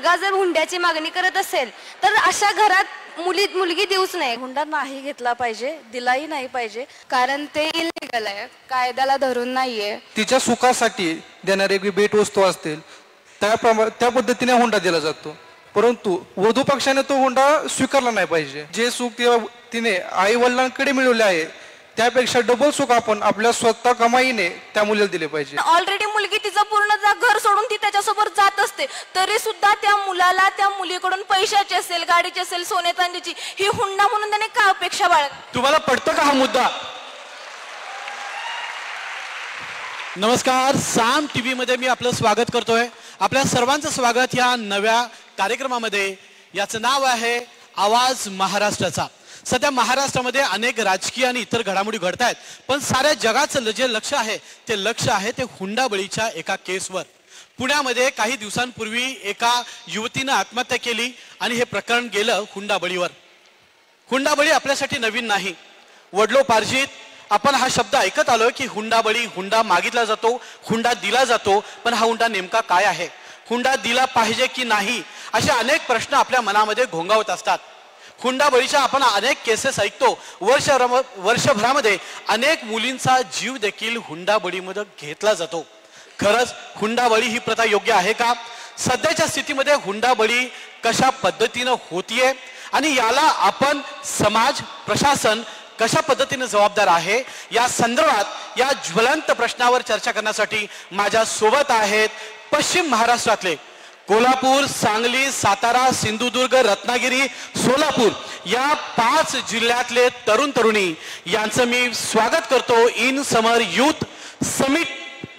मुलगा जर हुंड्याची मागणी करत असेल तर अशा घरात मुलगी देऊच नाही. हुंडा नाही घेतला पाहिजे, दिलाही नाही पाहिजे, कारण ते इलिगल आहे, कायद्याला धरून नाहीये. तिच्या सुखासाठी देणारी भेटवस्तू असतील त्या पद्धतीने हुंडा दिला जातो. परंतु वधू पक्षाने तो हुंडा स्वीकारला नाही पाहिजे. जे सुख तिने आई वडिलांकडे मिळवले आहे त्यापेक्षा डबल सुख आपण आपल्या स्वतः कमाईने त्या मुलीला दिले पाहिजे. ऑलरेडी मुलगी तिचं पूर्ण घर सोडून ती त्याच्यासोबत जात असते, तरी सुद्धा त्या मुलाला त्या मुलीकडून पैशाची असेल, गाडीची असेल, सोने चांदीची ही हुंडा म्हणून त्याने काय अपेक्षा बाळग. तुम्हाला पडतं का हा मुद्दा? नमस्कार, साम टीव्ही मध्ये मी आपलं स्वागत करतोय. आपल्या सर्वांचं स्वागत या नव्या कार्यक्रमामध्ये. याचं नाव आहे आवाज महाराष्ट्राचा. सध्या महाराष्ट्रामध्ये अनेक राजकीय आणि इतर घडामोडी घडत आहेत, पण साऱ्या जगाचं जे लक्ष आहे ते हुंडाबळीच्या एका केसवर. पुण्यामध्ये काही दिवसांपूर्वी एका युवतीनं आत्महत्या केली आणि हे प्रकरण गेलं हुंडाबळीवर. हुंडाबळी आपल्यासाठी नवीन नाही, वडलोपार्जित आपण हा शब्द ऐकत आलोय की हुंडाबळी, हुंडा मागितला जातो, हुंडा दिला जातो. पण हा हुंडा नेमका काय आहे, हुंडा दिला पाहिजे की नाही, असे अनेक प्रश्न आपल्या मनामध्ये घोंगावत असतात. हुंडाबळीच्या आपण अनेक केसेस ऐकतो. वर्षभरामध्ये अनेक मुलींचा जीव देखील हुंडाबळीमध्ये घेतला जातो. खरंच हुंडाबळी ही प्रथा योग्य आहे का? सध्याच्या स्थितीमध्ये हुंडाबळी कशा पद्धतीनं होतीये आणि याला आपण समाज, प्रशासन कशा पद्धतीने जबाबदार आहे, या संदर्भात या ज्वलंत प्रश्नावर चर्चा करण्यासाठी माझ्या सोबत आहेत पश्चिम महाराष्ट्रातले कोल्हापूर, सांगली, सातारा, सिंधुदुर्ग, रत्नागिरी, सोलापूर या 5 जिल्ह्यातले तरुण तरुणी यांचं मी स्वागत करतो इन समर युथ समिट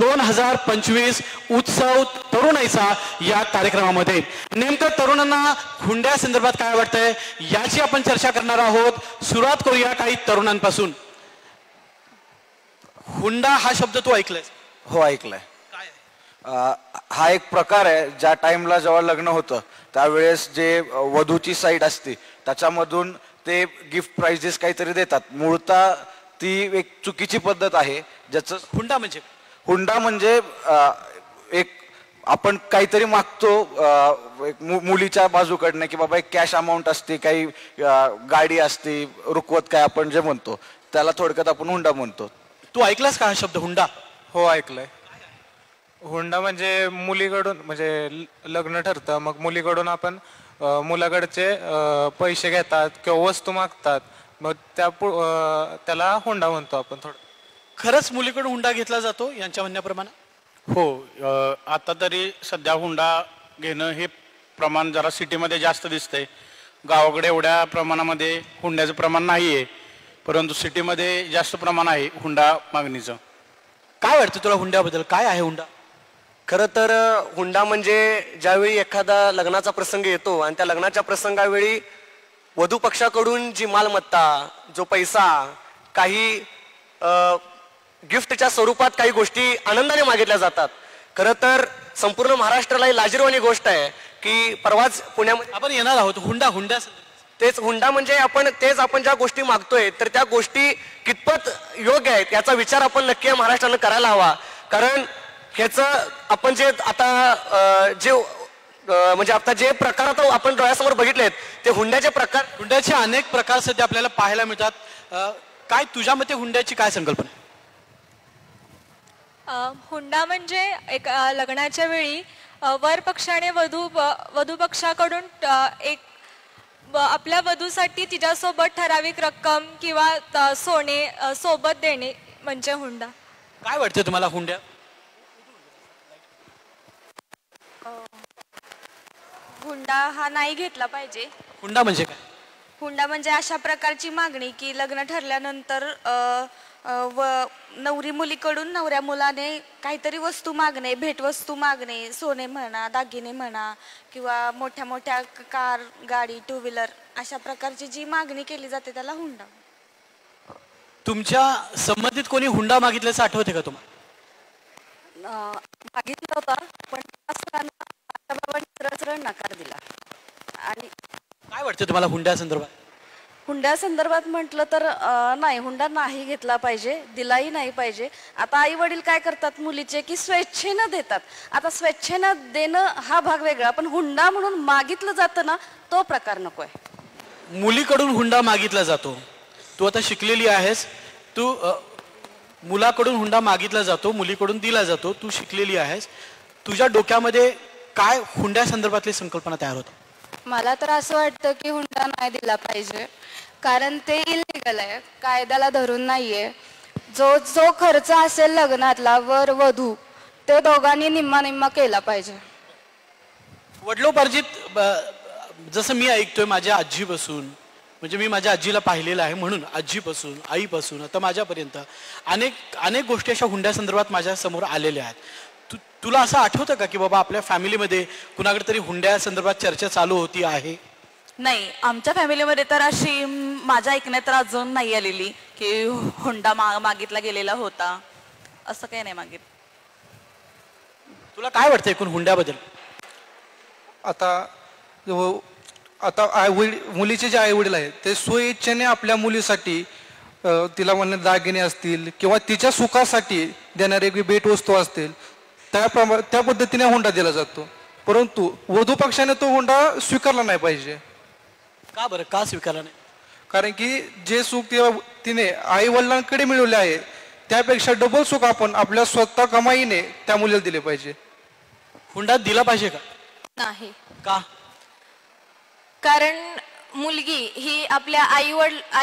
2025 उत्सव तरुणाईचा या कार्यक्रमामध्ये. नेमकं तरुणांना हुंड्या संदर्भात काय वाटतंय याची आपण चर्चा करणार आहोत. सुरुवात करूया काही तरुणांपासून. हुंडा हा शब्द तू ऐकलायस? हो, ऐकलाय. हा एक प्रकार आहे. ज्या टाइमला जेव्हा लग्न होतं त्यावेळेस जे वधूची साईड असते त्याच्यामधून ते गिफ्ट प्राइजेस काहीतरी देतात. मूळतः ती एक चुकीची पद्धत आहे. ज्याचं हुंडा म्हणजे एक आपण काहीतरी मागतो एक मुलीच्या बाजूकडनं की बाबा एक कॅश अमाऊंट असते, काही गाडी असते, रुकवत काय आपण जे म्हणतो त्याला थोडक्यात आपण हुंडा म्हणतो. तू ऐकलास का हा शब्द हुंडा? हो, ऐकलंय. हुंडा म्हणजे मुलीकडून म्हणजे लग्न ठरतं, मग मुलीकडून आपण मुलाकडचे पैसे घेतात किंवा वस्तू मागतात, मग त्याला हुंडा म्हणतो आपण. थोडं खरंच मुलीकडून हुंडा घेतला जातो यांच्या म्हणण्याप्रमाणे? हो, आता तरी सध्या हुंडा घेणं हे प्रमाण जरा सिटीमध्ये जास्त दिसतंय. गावाकडे एवढ्या प्रमाणामध्ये हुंड्याचं प्रमाण नाही आहे, परंतु सिटीमध्ये जास्त प्रमाण आहे हुंडा मागणीचं. काय वाटतं तुला हुंड्याबद्दल? काय आहे हुंडा? खरं तर हुंडा म्हणजे ज्यावेळी एखादा लग्नाचा प्रसंग येतो आणि त्या लग्नाच्या प्रसंगावेळी वधू पक्षाकडून जी मालमत्ता, जो पैसा, काही गिफ्टच्या स्वरूपात काही गोष्टी आनंदाने मागितल्या जातात. खरं तर संपूर्ण महाराष्ट्राला ही लाजिरवाणी गोष्ट आहे की परवाच पुण्यामध्ये आपण येणार आहोत. हुंडा तेच हुंडा म्हणजे आपण ज्या गोष्टी मागतोय तर त्या गोष्टी कितपत योग्य आहेत याचा विचार आपण नक्की महाराष्ट्रानं करायला हवा. कारण ह्याचं आपण जे आता म्हणजे आता जे प्रकार आता आपण डोळ्यासमोर बघितलेत ते हुंड्याचे प्रकार. हुंड्याचे अनेक प्रकार सध्या आपल्याला पाहायला मिळतात. काय तुझ्या मते हुंड्याची काय संकल्पना? हुंडा म्हणजे एक लग्नाच्या वेळी वर पक्षाने वधू पक्षाकडून एक आपल्या वधूसाठी तिच्यासोबत ठराविक रक्कम किंवा सोने सोबत देणे म्हणजे हुंडा. काय वाटतं तुम्हाला हुंड्या? हुंडा हा नाही घेतला पाहिजे. हुंडा म्हणजे काय? हुंडा म्हणजे अशा प्रकारची मागणी की लग्न ठरल्यानंतर नवरी मुलीकडून नवऱ्या मुलाने काहीतरी वस्तू मागणे, भेटवस्तू मागणे, सोने म्हणा, दागिने म्हणा किंवा मोठ्या मोठ्या कार, गाडी, टू व्हीलर अशा प्रकारची जी मागणी केली जाते त्याला हुंडा. तुमच्या संबंधित कोणी हुंडा मागितल्याचं आठवते का तुम्हाला? मागितला होता पण बाबांनी सरळ नकार दिला. आणि काय वाटतं तुम्हाला हुंड्या संदर्भात? हुंड्या संदर्भात म्हटलं तर नाही, हुंडा नाही घेतला पाहिजे, दिलाही नाही पाहिजे. आता आई वडील काय करतात मुलीचे की स्वेच्छेनं देतात. आता स्वेच्छेनं देणं हा भाग वेगळा, पण हुंडा म्हणून मागितलं जातं ना, तो प्रकार नको आहे. मुलीकडून हुंडा मागितला जातो. तू आता शिकलेली आहेस, तू मुलाकडून हुंडा मागितला जातो, मुलीकडून दिला जातो. तू शिकलेली आहेस, तुझ्या डोक्यामध्ये काय हुंड्या संदर्भातली संकल्पना तयार होते? मला तर असं वाटतं की हुंडा नाही दिला पाहिजे, कारण ते इलिगल आहे, कायद्याला धरून नाहीये. जो खर्च असेल लग्नातला वर वधू, ते दोघांनी निम्मा निम्मा केला पाहिजे. वडिलोपार्जित जसं मी ऐकतोय माझ्या आजीपासून, म्हणजे मी माझ्या आजीला पाहिलेलं आहे म्हणून आजीपासून, आईपासून आता माझ्यापर्यंत अनेक गोष्टी अशा हुंड्या संदर्भात माझ्या समोर आलेल्या आहेत. तुला असं आठवतं का की बाबा आपल्या फॅमिलीमध्ये कुणाकडे तरी हुंड्या संदर्भात चर्चा चालू होती आहे? नाही, आमच्या फॅमिलीमध्ये तर अशी माझ्या ऐकण्यात तर अजून नाही आलेली की हुंडा मागितला गेलेला होता, असं काही नाही मागितलं. तुला काय वाटतं एकूण हुंड्याबद्दल? आता मुलीचे जे आई वडील आहेत ते स्वइच्छेने आपल्या मुलीसाठी तिला म्हणणे दागिने असतील किंवा तिच्या सुखासाठी देणारे भेटवस्तू असतील त्या पद्धतीने हुंडा दिला जातो. परंतु वधू पक्षाने तो हुंडा स्वीकारला नाही पाहिजे. का बरं, का स्वीकारला नाही? कारण की जे सुख तिने आई वडिलांकडे मिळवले आहे त्यापेक्षा डबल सुख आपण आपल्या स्वतः कमाईने त्या मुलीला दिले पाहिजे. हुंडा दिला पाहिजे का? नाही. का? कारण मुलगी ही आपल्या आई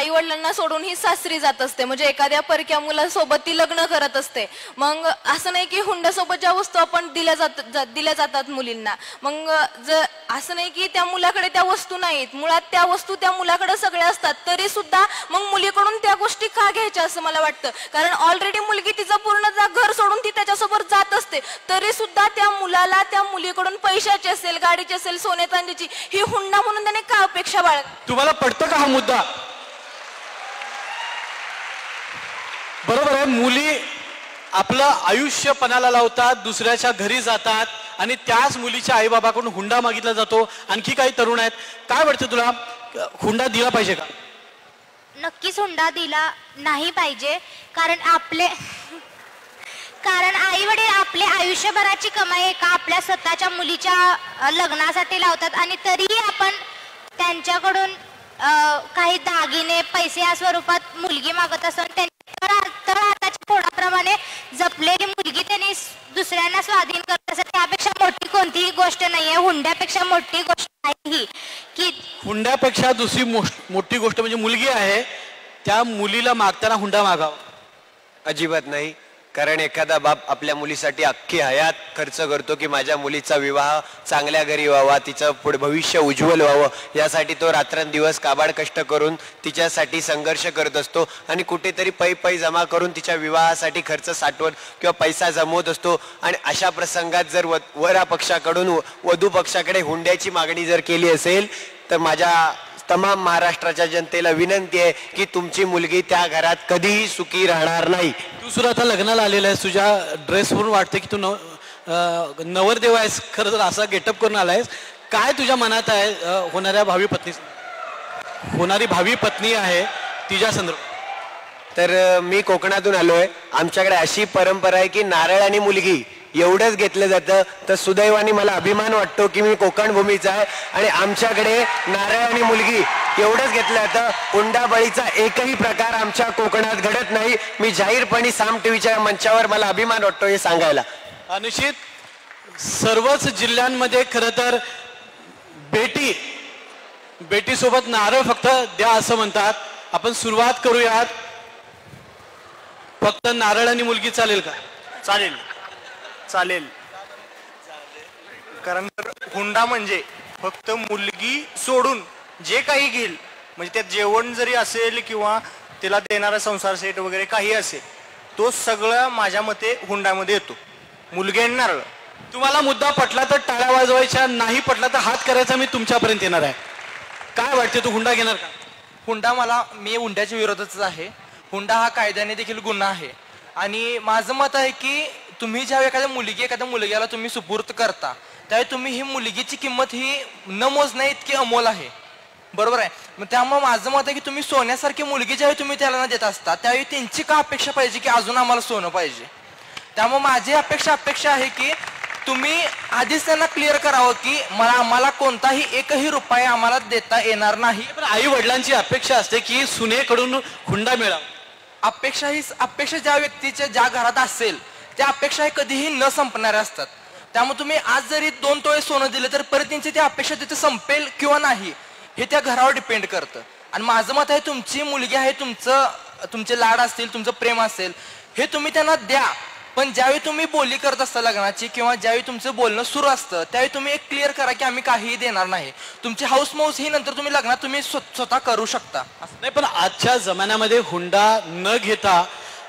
वडिलांना सोडून ही सासरी जात असते, म्हणजे एखाद्या परक्या मुलासोबत ती लग्न करत असते. मग असं नाही की हुंड्यासोबत ज्या वस्तू आपण दिल्या जातात मुलींना, मग असं नाही की त्या मुलाकडे त्या वस्तू नाहीत, मुळात त्या वस्तू त्या मुलाकडे सगळ्या असतात, तरी सुद्धा मग मुलीकडून त्या गोष्टी का घ्यायच्या असं मला वाटतं. कारण ऑलरेडी मुलगी तिचं पूर्ण घर सोडून ती त्याच्यासोबत जात असते, तरी सुद्धा त्या मुलाला त्या मुलीकडून पैशाची असेल, गाडीची असेल, सोने चांदीची ही हुंडा म्हणून त्याने का अपेक्षा बाळग. तुम्हाला पडतं का हा मुद्दा? बरोबर आहे, मुली आपलं आयुष्य पणाला लावतात, दुसऱ्याच्या घरी जातात आणि त्याच मुलीच्या आईबाबाकडून हुंडा मागितला जातो. आणखी काही तरुण आहेत, काय वाटतं तुला, हुंडा दिला पाहिजे का? नक्कीच हुंडा दिला नाही पाहिजे, कारण आई वडील आपले आयुष्यभराची कमाई एका आपल्या स्वतःच्या मुलीच्या लग्नासाठी लावतात आणि तरीही आपण त्यांच्याकडून काही दागिने पैसे या स्वरूपात मुलगी मागत असतो. तर आताच्या कोणाप्रमाणे जपलेली मुलगी त्यांनी दुसऱ्यांना स्वाधीन करत असत. त्यापेक्षा मोठी कोणतीही गोष्ट नाहीये, हुंड्यापेक्षा मोठी गोष्ट आहे ही की हुंड्यापेक्षा दुसरी मोठी गोष्ट म्हणजे मुलगी आहे, त्या मुलीला मागताना हुंडा मागावा? अजिबात नाही. कारण एखादा बाप आपल्या मुलीसाठी अख्खी हयात खर्च करतो की माझ्या मुलीचा विवाह चांगल्या घरी व्हावा, तिचं पुढे भविष्य उज्ज्वल व्हावं, यासाठी तो रात्रंदिवस काबाड कष्ट करून तिच्यासाठी संघर्ष करत असतो आणि कुठेतरी पै जमा करून तिच्या विवाहासाठी खर्च साठवत किंवा पैसा जमवत असतो. आणि अशा प्रसंगात जर वरा पक्षाकडून वधू पक्षाकडे हुंड्याची मागणी जर केली असेल तर माझ्या तमाम महाराष्ट्राच्या जनतेला विनंती आहे की तुमची मुलगी त्या घरात कधीही सुखी राहणार नाही. तू सुद्धा आता लग्नाला आलेला आहेस, तुझ्या ड्रेसवरून वाटते की तू नवरदेव आहेस, खरं तर असा गेटअप करून आलायस. काय तुझ्या मनात आहे होणारी भावी पत्नी आहे तिच्या संदर्भात? तर मी कोकणातून आलोय, आमच्याकडे अशी परंपरा आहे की नारळ आणि मुलगी एवढंच घेतलं जातं. तर सुदैवाने मला अभिमान वाटतो की मी कोकण भूमीचा आहे आणि आमच्याकडे नारळ आणि मुलगी एवढंच घेतलं जातं. हुंडाबळीचा एकही प्रकार आमच्या कोकणात घडत नाही. मी जाहीरपणे साम टीव्हीच्या मंचावर मला अभिमान वाटतो हे सांगायला. निश्चित सर्वच जिल्ह्यांमध्ये खरं तर बेटी सोबत नारळ फक्त द्या असं म्हणतात. आपण सुरुवात करूयात. फक्त नारळ आणि मुलगी चालेल का? चालेल. कारण हुंडा म्हणजे फक्त मुलगी सोडून जे काही घेईल, म्हणजे त्यात जेवण जरी असेल किंवा तिला देणारा संसार सेट वगैरे काही असेल, तो सगळं माझ्या मते हुंडामध्ये येतो. मुलगी आणि नारळ. तुम्हाला मुद्दा पटला तर टाळ्या वाजवायच्या, नाही पटला तर हात करायचा. मी तुमच्यापर्यंत येणार आहे. काय वाटते, तू हुंडा घेणार का? मी हुंड्याच्या विरोधातच आहे. हुंडा हा कायद्याने देखील गुन्हा आहे आणि माझं मत आहे की तुम्ही जेव्हा एखाद्या मुलग्याला तुम्ही सुपूर्त करता त्यावेळी तुम्ही ही मुलगीची किंमत ही न मोजण्या इतकी अमोल आहे. बरोबर आहे. मग त्यामुळे माझं मत आहे की तुम्ही सोन्यासारखी मुलगी ज्यावेळी तुम्ही त्याला देत असता त्यावेळी त्यांची का अपेक्षा पाहिजे की अजून आम्हाला सोनं पाहिजे. त्यामुळे माझी अपेक्षा आहे की तुम्ही आधीच त्यांना क्लिअर करावं की आम्हाला कोणताही एकही रुपया आम्हाला देता येणार नाही. पण आई वडिलांची अपेक्षा असते की सुनेकडून हुंडा मिळावा. अपेक्षा ज्या व्यक्तीच्या ज्या घरात असेल त्या अपेक्षा कधीही न संपणाऱ्या असतात. त्यामुळे तुम्ही आज जरी 2 तोळे सोनं दिलं तर परत त्यांची ती अपेक्षा तिथे संपेल किंवा नाही हे त्या घरावर डिपेंड करतं. आणि माझं मत आहे तुमची मुलगी आहे, तुमचे लाड असतील, तुमचं प्रेम असेल हे तुम्ही त्यांना द्या. पण ज्यावेळी तुम्ही बोली करत असता लग्नाची किंवा ज्यावेळी तुमचं बोलणं सुरू असतं त्यावेळी तुम्ही एक क्लिअर करा की आम्ही काहीही देणार नाही. तुमची हाऊस माऊस ही नंतर तुम्ही लग्नात तुम्ही स्वतः करू शकता. नाही, पण आजच्या जमान्यामध्ये हुंडा न घेता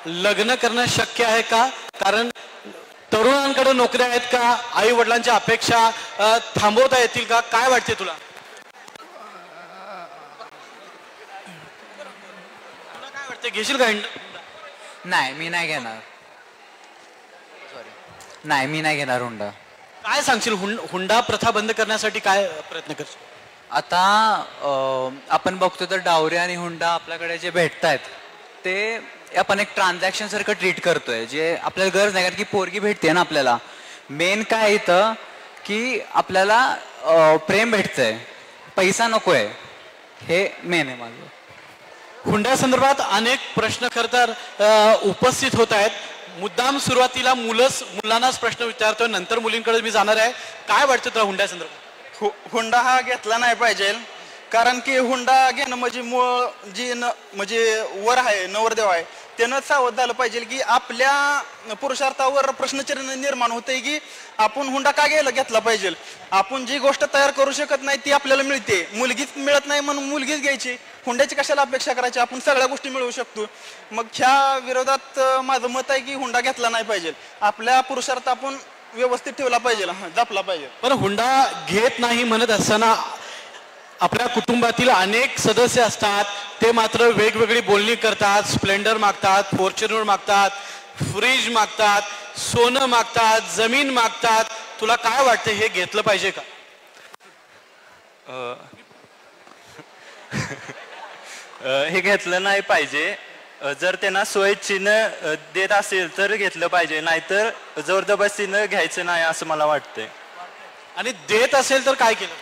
लग्न करणं शक्य आहे का? कारण तरुणांकडे नोकऱ्या आहेत का? आई वडिलांच्या अपेक्षा थांबवता येतील का? काय वाटते तुला? काय वाटते, घेशील का? नाही, मी नाही घेणार. नाही, मी नाही घेणार हुंडा. काय सांगशील, हुंडा प्रथा बंद करण्यासाठी काय प्रयत्न करशील? आता आपण बघतो तर डावरी आणि हुंडा आपल्याकडे जे भेटतायत ते आपण एक ट्रान्झॅक्शन सारखं ट्रीट करतोय, जे आपल्याला गरज नाही. कारण की पोरगी भेटते ना आपल्याला, मेन काय इथं की आपल्याला प्रेम भेटतंय, पैसा नकोय, हे मेन आहे माझं. हुंड्या संदर्भात अनेक प्रश्न खरं तर उपस्थित होत आहेत. मुद्दाम सुरुवातीला मुलांनाच प्रश्न विचारतोय, नंतर मुलींकडे मी जाणार आहे. काय वाटतं तुला हुंड्या संदर्भात? हुंडा हा घेतला नाही पाहिजे, कारण की हुंडा घेणं म्हणजे मूळ जी म्हणजे वर आहे, नवरदेव आहे, त्यानं सावध झालं पाहिजे की आपल्या पुरुषार्थावर प्रश्नचिन्ह निर्माण होते की आपण हुंडा का घेतला पाहिजे. आपण जी गोष्ट तयार करू शकत नाही ती आपल्याला मिळते, मुलगीच मिळत नाही म्हणून मुलगीच घ्यायची, हुंड्याची कशाला अपेक्षा करायची, आपण सगळ्या गोष्टी मिळवू शकतो. मग ह्या विरोधात माझं मत आहे की हुंडा घेतला नाही पाहिजे, आपल्या पुरुषार्थ आपण व्यवस्थित ठेवला पाहिजे, जपला पाहिजे. पण हुंडा घेत नाही म्हणत असताना आपल्या कुटुंबातील अनेक सदस्य असतात, ते मात्र वेगवेगळी बोलणी करतात, स्प्लेंडर मागतात, फॉर्च्युनर मागतात, फ्रीज मागतात, सोनं मागतात, जमीन मागतात. तुला काय वाटतं, हे घेतलं पाहिजे का? हे घेतलं नाही पाहिजे. जर त्यांना स्वइच्छेनं देत असेल तर घेतलं पाहिजे, नाहीतर जबरदस्तीनं घ्यायचं नाही असं मला वाटतंय. आणि देत असेल तर काय केलं?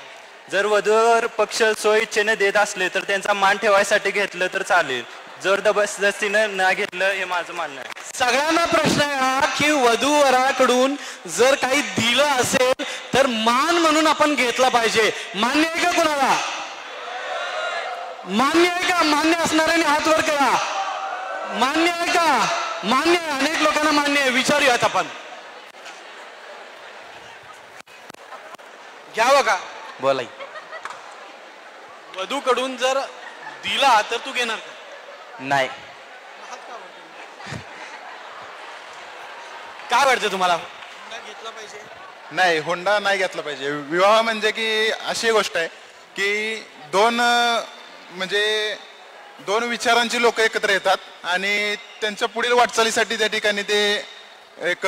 जर वधूवर पक्ष स्वइच्छेने देत असले तर त्यांचा मान ठेवायसाठी घेतलं तर चालेल, जर जबरदस्तीनं न घेतलं हे माझं म्हणणं आहे. सगळ्यांना प्रश्न आहे हा की वधूवराकडून जर काही दिलं असेल तर मान म्हणून आपण घेतला पाहिजे. मान्य आहे का कोणाला? मान्य आहे का? मान्य असणाऱ्याने हात वर करा. मान्य आहे का? मान्य आहे. अनेक लोकांना मान्य आहे. विचारूयात आपण. घ्यावं का? बोला. वधूकडून जर दिला तर तू घेणार नाही? काय वाटतं तुम्हाला? नाही, हुंडा नाही घेतला पाहिजे. विवाह म्हणजे की अशी गोष्ट आहे की दोन विचारांची लोक एकत्र येतात आणि त्यांच्या पुढील वाटचालीसाठी त्या ठिकाणी ते एक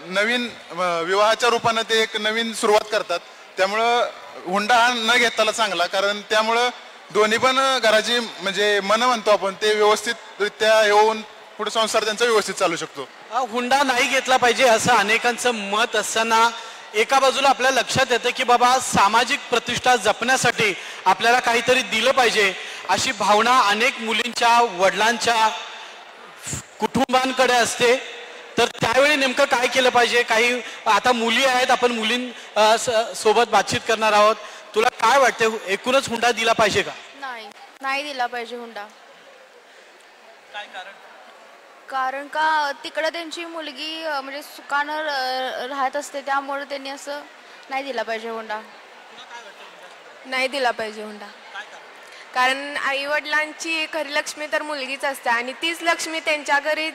नवीन विवाहाच्या रूपानं ते एक नवीन सुरुवात करतात. त्यामुळं हुंडा हा न घेताना चांगला, कारण त्यामुळं दोन्ही पण घराची म्हणजे मन म्हणतो आपण ते व्यवस्थितरित्या येऊन पुढे संसार त्यांचा व्यवस्थित चालू शकतो. हुंडा नाही घेतला पाहिजे असं अनेकांचं मत असताना एका बाजूला आपल्या लक्षात येतं की बाबा सामाजिक प्रतिष्ठा जपण्यासाठी आपल्याला काहीतरी दिलं पाहिजे अशी भावना अनेक मुलींच्या वडिलांच्या कुटुंबांकडे असते. तर त्यावेळी नेमकं काय केलं पाहिजे? काही आता मुली आहेत, आपण सोबत बातचीत करणार आहोत. तुला काय वाटतं, एकूणच हुंडा दिला पाहिजे का? नाही दिला पाहिजे हुंडा. कारण का तिकडं त्यांची मुलगी म्हणजे सुखानं राहत असते, त्यामुळे त्यांनी असं नाही दिला पाहिजे हुंडा. नाही दिला पाहिजे हुंडा, कारण आई वडिलांची खरी लक्ष्मी तर मुलगीच असते आणि तीच लक्ष्मी त्यांच्या घरी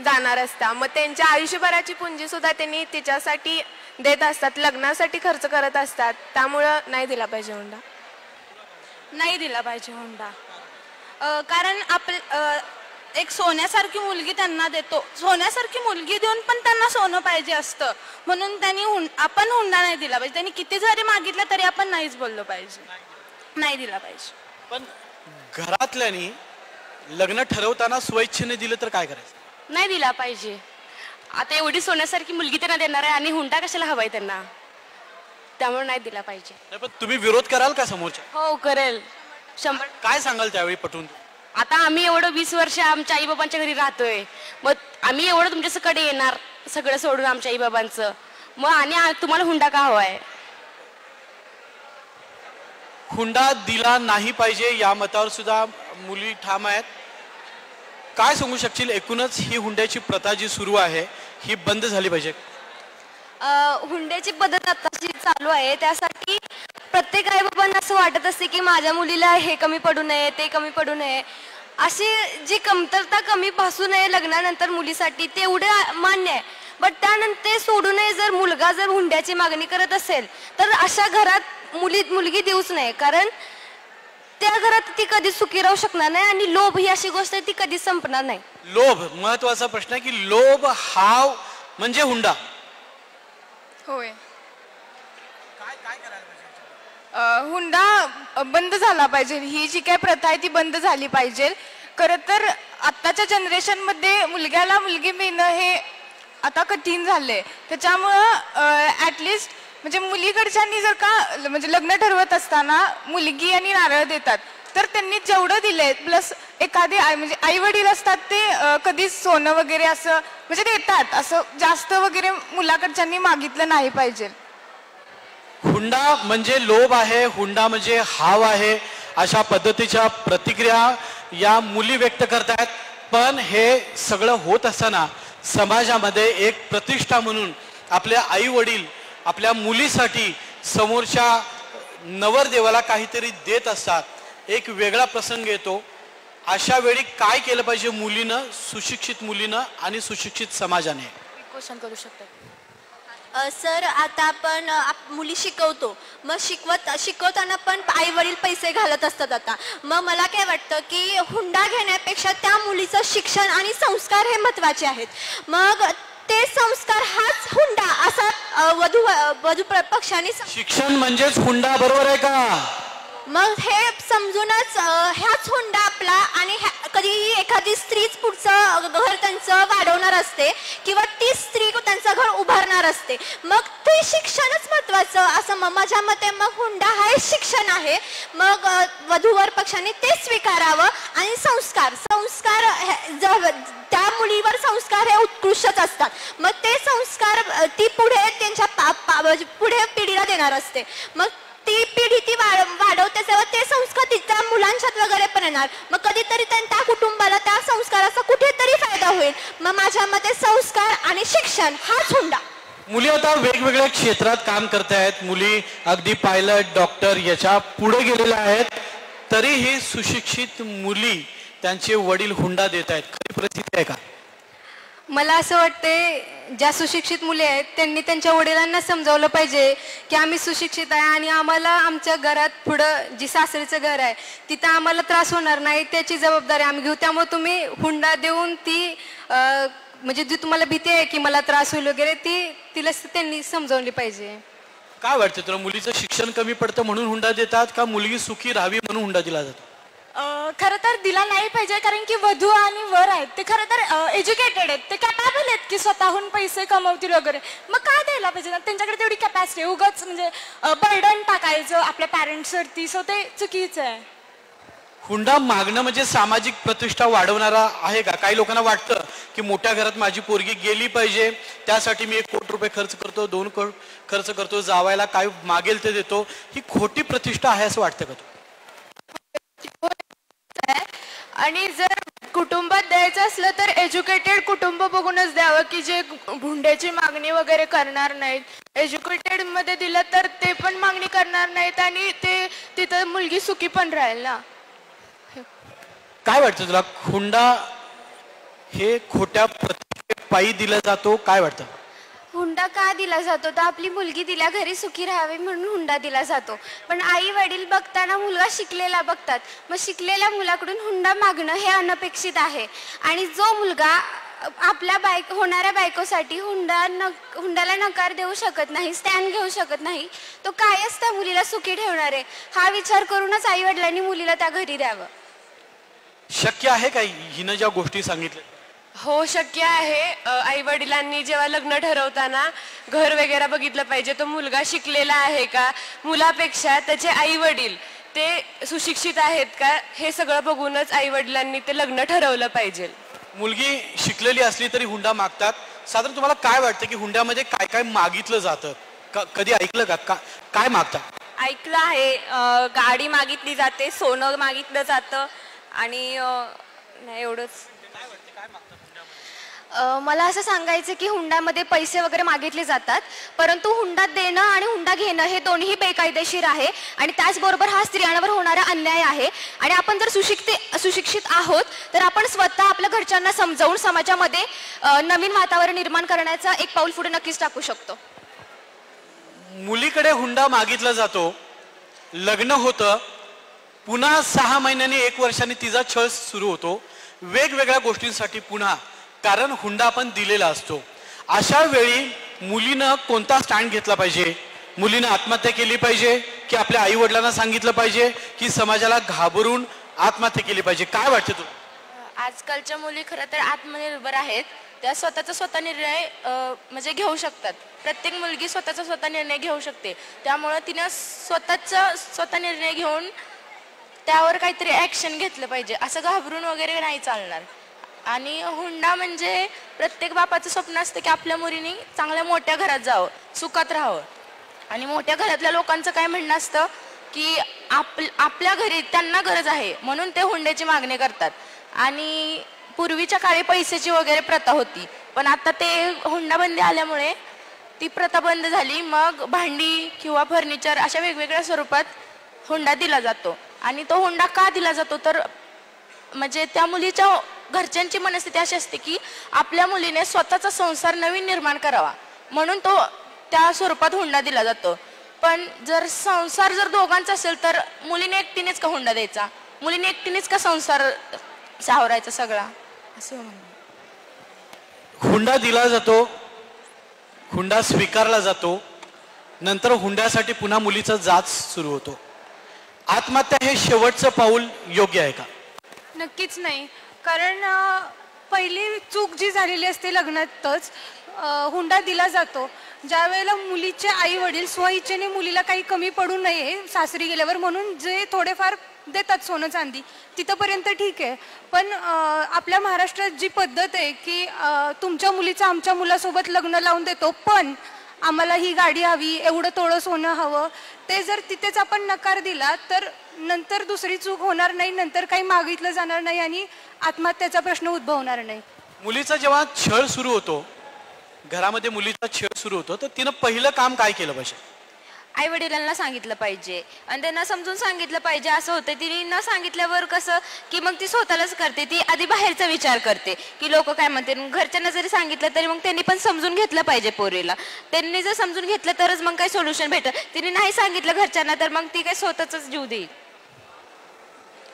जाणार असता. मग त्यांच्या आयुष्यभराची पुंजी सुद्धा त्यांनी तिच्यासाठी देत असतात, लग्नासाठी खर्च करत असतात. त्यामुळं नाही दिला पाहिजे हुंडा. नाही दिला पाहिजे हुंडा, कारण एक सोन्यासारखी मुलगी त्यांना देतो, सोन्यासारखी मुलगी देऊन पण त्यांना सोनं पाहिजे असतं, म्हणून त्यांनी आपण हुंडा नाही दिला पाहिजे. त्यांनी किती जरी मागितलं तरी आपण नाहीच बोललो पाहिजे. नाही दिला पाहिजे. पण घरातल्यानी लग्न ठरवताना स्वइच्छेने दिलं तर काय करायचं? नाही दिला पाहिजे. आता एवढी सोन्यासारखी मुलगी त्यांना देणार आहे आणि हुंडा कशाला हवाय त्यांना, त्यामुळे नाही दिला पाहिजे. नाही, पण तुम्ही विरोध कराल का समोरच्या? हो करेल 100. काय सांगाल त्यावेळी पटवून? आता आम्ही एवढं 20 वर्ष आमच्या आईबाबांच्या घरी राहतोय, मग आम्ही एवढं तुमच्याकडे येणार सगळं सोडून आमच्या आईबाबांचं, मग आणि तुम्हाला हुंडा का हवाय? हुंडा दिला नाही पाहिजे या मतावर सुद्धा मुली ठाम आहेत. काय सांगू शकशील, एकूणच ही हुंड्याची प्रथा जी सुरू आहे ही बंद झाली पाहिजे? हुंड्याची पद्धत आताची चालू आहे, त्यासाठी प्रत्येक आई बाबांना असं वाटत असते की माझ्या मुलीला हे कमी पडू नये, ते कमी पडू नये, अशी जी कमतरता कमी भासू नये लग्नानंतर मुलीसाठी, ते एवढं मान्य आहे. बट त्यानंतर ते सोडू नये. जर मुलगा जर हुंड्याची मागणी करत असेल तर अशा घरात मुलगी देऊच नये, कारण त्या घरात ती कधी सुखी राहू शकणार नाही आणि लोभ ही अशी गोष्ट आहे ती कधी संपणार नाही. लोभ महत्वाचा प्रश्न आहे की लोभ हा म्हणजे हुंडा. होय. हुंडा बंद झाला पाहिजे. ही जी काय प्रथा आहे ती बंद झाली पाहिजे. खरं तर आत्ताच्या जनरेशनमध्ये मुलग्याला मुलगी मिळणं हे आता कठीण झालंय. त्याच्यामुळं ॲटलिस्ट म्हणजे मुलीकडच्यांनी जर का म्हणजे लग्न ठरवत असताना मुलगी आणि नारळ देतात, तर त्यांनी जेवढं दिलंय प्लस एखादे म्हणजे आई वडील असतात ते कधीच सोनं वगैरे असं म्हणजे देतात, असं जास्त वगैरे मुलाकडच्यांनी मागितलं नाही पाहिजे. हुंडा म्हणजे लोभ आहे, हुंडा म्हणजे हाव आहे, अशा पद्धतीच्या प्रतिक्रिया या मुली व्यक्त करतात. पण हे सगळं होत असताना समाजामध्ये एक प्रतिष्ठा म्हणून आपले आई वडील आपल्या मुलीसाठी समोरच्या नवरदेवाला काहीतरी देत असतात. एक वेगळा प्रसंग येतो. अशा वेळी काय केलं पाहिजे मुलीनं, सुशिक्षित मुलीनं आणि सुशिक्षित समाजाने? क्वेश्चन करू शकतात. सर, आता आपण मुली शिकवतो, मग शिकवताना पण आई वडील पैसे घालत असतात. आता मग मला काय वाटतं की हुंडा घेण्यापेक्षा त्या मुलीचं शिक्षण आणि संस्कार हे महत्त्वाचे आहेत. मग ते संस्कार हाच हुंडा असा वधू पक्षाने शिक्षण म्हणजेच हुंडा, बरोबर आहे का? मग हे समजूनच ह्याच हुंडा आपला. आणि कधीही एखादी स्त्रीच पुढचं घर त्यांचं वाढवणार असते किंवा ती स्त्री त्यांचं घर उभारणार असते. मग ते शिक्षणच महत्वाचं असं माझ्या मते. मग हुंडा हा शिक्षण आहे. मग वधूवर पक्षाने ते स्वीकारावं. आणि संस्कार त्या मुलीवर संस्कार हे उत्कृष्टच असतात. मग ते संस्कार ती पुढे त्यांच्या पुढे पिढीला देणार असते. मग ती पिढी ती वाढवते तेव्हा ते संस्कार तिच्या मुलांच्यात वगैरे पण येणार. मग कधीतरी त्या कुटुंबाला त्या संस्काराचा कुठेतरी फायदा होईल. मग माझ्या मते संस्कार आणि शिक्षण हाच हुंडा. मुली आता वेगवेगळ्या क्षेत्रात काम करतायत. मुली अगदी पायलट, डॉक्टर याच्या पुढे गेलेल्या आहेत. तरीही सुशिक्षित मुली त्यांचे वडील हुंडा देत आहेत. खरी परिस्थिती आहे का? मला असं वाटते ज्या सुशिक्षित मुली आहेत त्यांनी त्यांच्या वडिलांना समजावलं पाहिजे की आम्ही सुशिक्षित आहे आणि आम्हाला आमच्या घरात पुढं जी सासरीचं घर आहे तिथं आम्हाला त्रास होणार नाही, त्याची जबाबदारी आम्ही घेऊ. त्यामुळे तुम्ही हुंडा देऊन ती म्हणजे जी तुम्हाला भीती आहे की मला त्रास होईल वगैरे तिला त्यांनी समजावली पाहिजे. काय वाटतं तुला, मुलीचं शिक्षण कमी पडतं म्हणून हुंडा देतात का मुलगी सुखी राहावी म्हणून हुंडा दिला जातो? खरं तर दिला नाही पाहिजे, कारण की वधू आणि वर आहेत ते खरं तर एज्युकेटेड आहेत, ते कॅपेबल आहेत की स्वतःहून पैसे कमवतील वगैरे. मग काय द्यायला पाहिजे ना, त्यांच्याकडे तेवढी कॅपॅसिटी. उगाच म्हणजे बर्डन टाकायचं आपल्या पॅरेंट्सवरती, सो ते चुकीचं आहे. हुंडा मागणं म्हणजे सामाजिक प्रतिष्ठा वाढवणारा आहे का? काही लोकांना वाटतं की मोठ्या घरात माझी पोरगी गेली पाहिजे, त्यासाठी मी 1 कोटी रुपये खर्च करतो, 2 कोटी खर्च करतो, जावायला काय मागेल ते देतो. ही खोटी प्रतिष्ठा आहे असं वाटतं का? आणि जर कुटुंबात द्यायचं असलं तर एज्युकेटेड कुटुंब बघूनच द्यावं की जे हुंड्याची मागणी वगैरे करणार नाहीत. एज्युकेटेड मध्ये दिलं तर ते पण मागणी करणार नाहीत आणि ते तिथं मुलगी सुखी पण राहील ना. काय वाटतं तुला, हुंडा हे खोट्या प्रतिष्ठेपायी दिला जातो? काय वाटतं? हुंडा का दिला जातो तर आपली मुलगी तिला घरी सुखी राहावी म्हणून हुंडा दिला जातो. पण आई वडील बघताना मुलगा शिकलेला बघतात, मग शिकलेल्या मुलाकडून हुंडा मागणं हे अनपेक्षित आहे. आणि जो मुलगा आपल्या होणाऱ्या बायकोसाठी हुंड्याला नकार देऊ शकत नाही, स्टँड घेऊ शकत नाही, तो कायच त्या मुलीला सुखी ठेवणार आहे हा विचार करूनच आई वडिलांनी मुलीला त्या घरी द्यावं. शक्य आहे का हिनं ज्या गोष्टी सांगितल्या? हो शक्य आहे. आई वडिलांनी जेव्हा लग्न ठरवताना घर वगैरे बघितलं पाहिजे, तो मुलगा शिकलेला आहे का, मुलापेक्षा त्याचे आई वडील ते सुशिक्षित आहेत का, हे सगळं बघूनच आई वडिलांनी ते लग्न ठरवलं पाहिजे. मुलगी शिकलेली असली तरी हुंडा मागतात. साधारण तुम्हाला काय वाटतं की हुंड्यामध्ये काय काय मागितलं जातं? कधी ऐकलं का काय मागतात? ऐकलं आहे, गाडी मागितली जाते, सोनं मागितलं जातं आणि नाही एवढंच. मला असं सांगायचं की हुंड्यामध्ये पैसे वगैरे मागितले जातात, परंतु हुंडा देणं आणि हुंडा घेणं हे दोन्ही बेकायदेशीर आहे आणि त्याचबरोबर हा स्त्रियांवर होणारा अन्याय आहे. आणि आपण जर सुशिक्षित आहोत तर आपण स्वतः आपल्या घरच्यांना समजावून समाजामध्ये नवीन वातावरण निर्माण करण्याचा एक पाऊल पुढे नक्कीच टाकू शकतो. मुलीकडे हुंडा मागितला जातो, लग्न होतं, पुन्हा 6 महिन्यांनी 1 वर्षांनी तिचा छळ सुरू होतो, वेगवेगळ्या गोष्टींसाठी पुन्हा, कारण हुंडा आपण दिलेला असतो. अशा वेळी मुलीनं कोणता स्टँड घेतला पाहिजे? मुलीनं आत्महत्या केली पाहिजे की आपल्या आई वडिलांना सांगितलं पाहिजे की समाजाला घाबरून आत्महत्या केली पाहिजे? काय वाटतं तुला? आजकालच्या मुली खरं तर आत्मनिर्भर आहेत, त्या स्वतः निर्णय म्हणजे घेऊ शकतात. प्रत्येक मुलगी स्वतः निर्णय घेऊ शकते, त्यामुळं तिनं स्वतः निर्णय घेऊन त्यावर काहीतरी ॲक्शन घेतलं पाहिजे. असं घाबरून वगैरे नाही चालणार. आणि हुंडा म्हणजे प्रत्येक बापाचं स्वप्न असतं की आपल्या मुलीने चांगल्या मोठ्या घरात जावं, सुखात राहावं. आणि मोठ्या घरातल्या लोकांचं काय म्हणणं असतं की आपल्या घरी त्यांना गरज आहे म्हणून ते हुंड्याची मागणी करतात. आणि पूर्वीच्या काळी पैशाची वगैरे प्रथा होती, पण आता ते हुंडाबंदी आल्यामुळे ती प्रथा बंद झाली. मग भांडी किंवा फर्निचर अशा वेगवेगळ्या स्वरूपात हुंडा दिला जातो. आणि तो हुंडा का दिला जातो तर म्हणजे त्या मुलीच्या घरच्यांची मनस्थिती अशी असते की आपल्या मुलीने स्वतःचा संसार नवीन निर्माण करावा म्हणून तो त्या स्वरूपात हुंडा दिला जातो. पण जर संसार जर दोघांचा असेल तर मुलीने एकटीनेच का हुंडा द्यायचा, मुलीने एकटीनेच का संसार सावरायचा सगळा, असं म्हणून हुंडा दिला जातो, हुंडा स्वीकारला जातो, नंतर हुंड्यासाठी पुन्हा मुलीचा जाच सुरू होतो. आत्महत्या हे शेवटचं पाऊल योग्य आहे का? नक्कीच नाही, कारण पहिली चूक जी झालेली असते लग्नातच हुंडा दिला जातो. ज्या वेळेला मुलीचे आई वडील स्वइच्छेने मुलीला काही कमी पडू नये सासरी गेल्यावर म्हणून जे थोडेफार देतात सोनं चांदी तिथंपर्यंत ठीक आहे. पण आपल्या महाराष्ट्रात जी पद्धत आहे की तुमच्या मुलीचं आमच्या मुलासोबत लग्न लावून देतो, पण आम्हाला ही गाडी हवी, एवढं तोळं सोनं हवं, ते जर तिथेच आपण नकार दिला तर नंतर दुसरी चूक होणार नाही, नंतर काही मागितलं जाणार नाही आणि आत्महत्येचा प्रश्न उद्भवणार नाही. मुलीचा जेव्हा छळ सुरू होतो, घरामध्ये मुलीचा छळ सुरू होतो, तर तिनं पहिलं काम काय केलं पाहिजे? आई वडिलांना सांगितलं पाहिजे आणि त्यांना समजून सांगितलं पाहिजे. असं होतं तिने न सांगितल्यावर कसं की मग ती स्वतःलाच करते, ती आधी बाहेरचा विचार करते की लोक काय म्हणते. घरच्यांना जरी सांगितलं तरी मग त्यांनी पण समजून घेतलं पाहिजे पोरीला. त्यांनी जर समजून घेतलं तरच मग काही सोल्युशन भेटत. तिने नाही सांगितलं घरच्यांना तर मग ती काही स्वतःच जीव देईल.